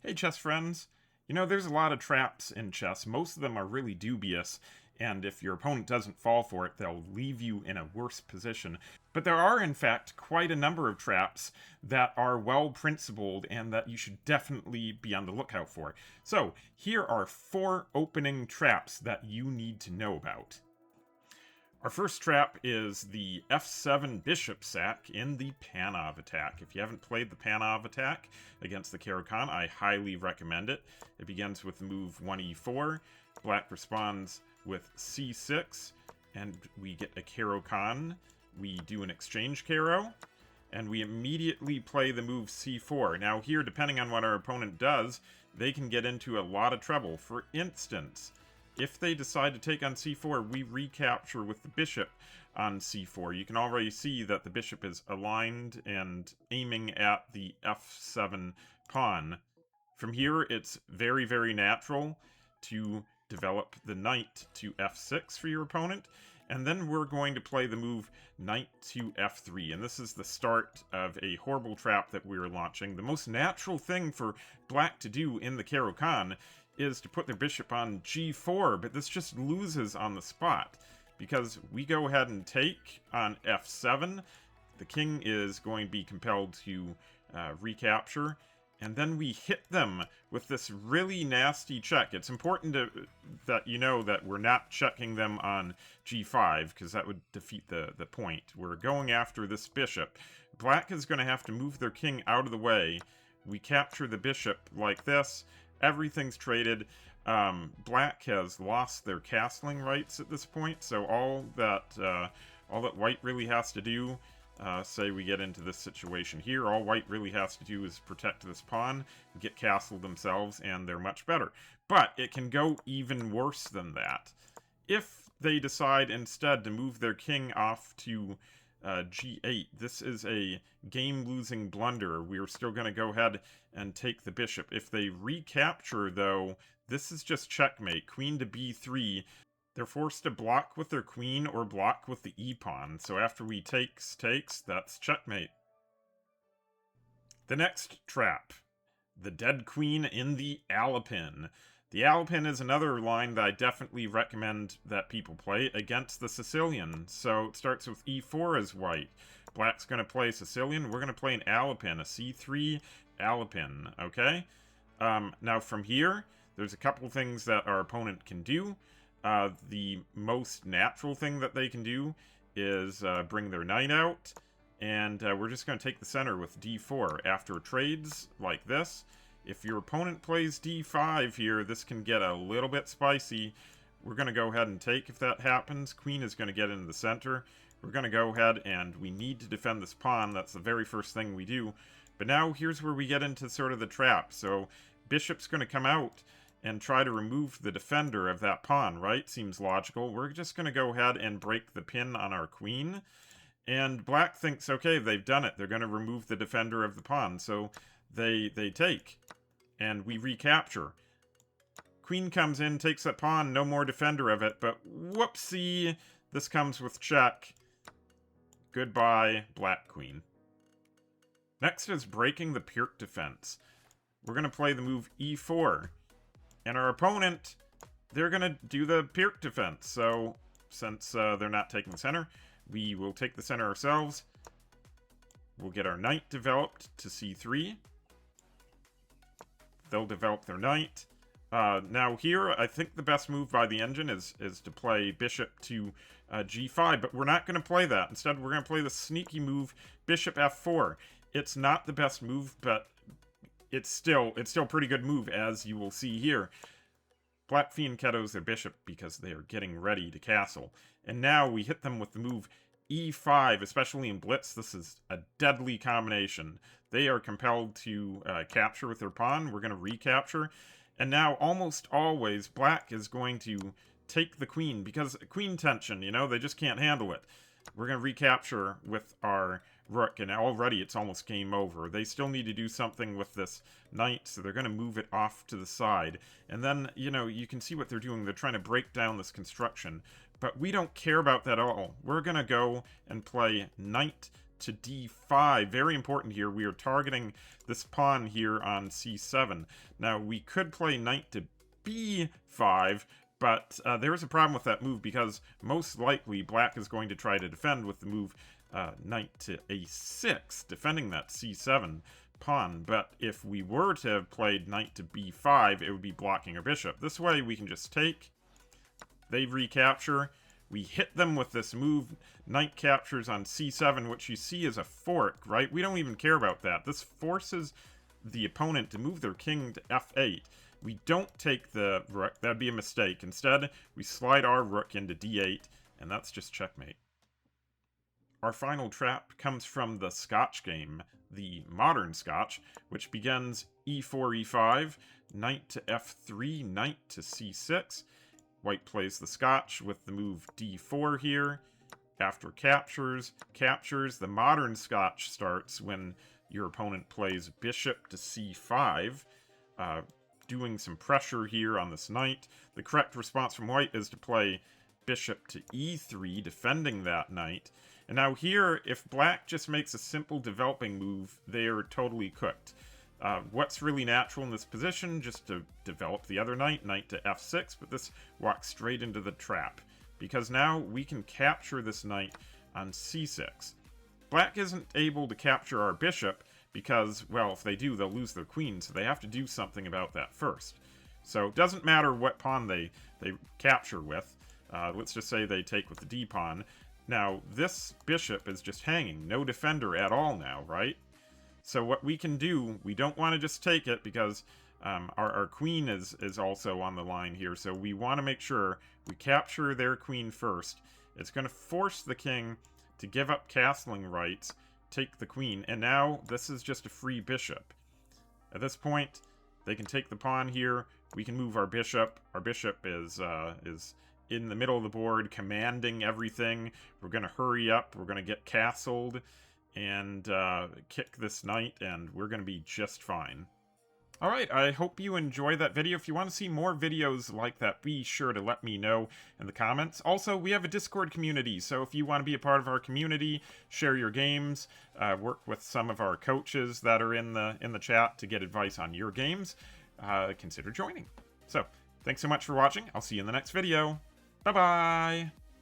Hey, chess friends. There's a lot of traps in chess. Most of them are really dubious, and if your opponent doesn't fall for it, they'll leave you in a worse position. But there are, in fact, quite a number of traps that are well principled and that you should definitely be on the lookout for. So, here are 4 opening traps that you need to know about. Our first trap is the f7 bishop sack in the Panov attack. If you haven't played the Panov attack against the Caro-Kann, I highly recommend it. It begins with the move 1e4, black responds with c6, and we get a Caro-Kann. We do an exchange Caro, and we immediately play the move c4. Now here, depending on what our opponent does, they can get into a lot of trouble. For instance, if they decide to take on c4, we recapture with the bishop on c4. You can already see that the bishop is aligned and aiming at the f7 pawn. From here, it's very, very natural to develop the knight to f6 for your opponent, and then we're going to play the move knight to f3, and this is the start of a horrible trap that we're launching. The most natural thing for black to do in the Caro-Kann is to put their bishop on g4, but this just loses on the spot, because we go ahead and take on f7, the king is going to be compelled to recapture, and then we hit them with this really nasty check. It's important that you know that we're not checking them on g5, because that would defeat the point. We're going after this bishop. Black is going to have to move their king out of the way. We capture the bishop like this. Everything's traded. Black has lost their castling rights at this point, so all that white really has to do, say we get into this situation here, all white really has to do is protect this pawn, get castled themselves, and they're much better. But it can go even worse than that. If they decide instead to move their king off to g8. This is a game-losing blunder. We're still going to go ahead and take the bishop. If they recapture, though, this is just checkmate. Queen to b3. They're forced to block with their queen or block with the e-pawn. So after we takes, that's checkmate. The next trap. The dead queen in the Alapin. The Alapin is another line that I definitely recommend that people play against the Sicilian. So it starts with e4 as white. Black's going to play Sicilian. We're going to play an Alapin, a c3 Alapin, okay? Now from here, there's a couple things that our opponent can do. The most natural thing that they can do is bring their knight out. And we're just going to take the center with d4 after trades like this. If your opponent plays d5 here, this can get a little bit spicy. We're going to go ahead and take if that happens. Queen is going to get into the center. We're going to go ahead and we need to defend this pawn. That's the very first thing we do. But now here's where we get into sort of the trap. So bishop's going to come out and try to remove the defender of that pawn, right? Seems logical. We're just going to go ahead and break the pin on our queen. And black thinks, okay, they've done it. They're going to remove the defender of the pawn. So they take. And we recapture. Queen comes in, takes that pawn, no more defender of it, but whoopsie, this comes with check. Goodbye, black queen. Next is breaking the Pirc defense. We're going to play the move e4. And our opponent, they're going to do the Pirc defense. So, since they're not taking the center, we will take the center ourselves. We'll get our knight developed to c3. They'll develop their knight. Now here, I think the best move by the engine is to play bishop to g5, but we're not going to play that. Instead, we're going to play the sneaky move, bishop f4. It's not the best move, but it's still a pretty good move, as you will see here. Black fianchettos their bishop because they are getting ready to castle. And now we hit them with the move e5, especially in blitz. This is a deadly combination. They are compelled to capture with their pawn. We're going to recapture. And now, almost always, black is going to take the queen, because queen tension, they just can't handle it. We're going to recapture with our rook, and already it's almost game over. They still need to do something with this knight, so they're going to move it off to the side. And then, you can see what they're doing. They're trying to break down this construction. But we don't care about that at all. We're going to go and play knight to d5. Very important here. We are targeting this pawn here on c7. Now, we could play knight to b5, but there is a problem with that move because most likely black is going to try to defend with the move knight to a6, defending that c7 pawn. But if we were to have played knight to b5, it would be blocking our bishop. This way we can just take, they recapture, we hit them with this move, knight captures on c7, which you see is a fork, right? We don't even care about that. This forces the opponent to move their king to f8. We don't take the rook, that'd be a mistake. Instead, we slide our rook into d8, and that's just checkmate. Our final trap comes from the Scotch game, the modern Scotch, which begins e4, e5, knight to f3, knight to c6. White plays the Scotch with the move d4 here. After captures, the modern Scotch starts when your opponent plays bishop to c5, doing some pressure here on this knight. The correct response from white is to play bishop to e3, defending that knight. And now here, if black just makes a simple developing move, they are totally cooked. What's really natural in this position? Just to develop the other knight, knight to f6, but this walks straight into the trap, because now we can capture this knight on c6. Black isn't able to capture our bishop because, well, if they do, they'll lose their queen, so they have to do something about that first. So it doesn't matter what pawn they capture with. Let's just say they take with the d-pawn. Now, this bishop is just hanging, no defender at all now, right? So what we can do, we don't want to just take it because our queen is also on the line here, so we want to make sure we capture their queen first. It's going to force the king to give up castling rights, take the queen, and now this is just a free bishop. At this point, they can take the pawn here, we can move our bishop. Our bishop is in the middle of the board, commanding everything. We're going to hurry up, we're going to get castled, and kick this knight, and we're going to be just fine. Alright, I hope you enjoyed that video. If you want to see more videos like that, be sure to let me know in the comments. Also, we have a Discord community, so if you want to be a part of our community, share your games, work with some of our coaches that are in the chat to get advice on your games, consider joining. So, thanks so much for watching. I'll see you in the next video. Bye-bye!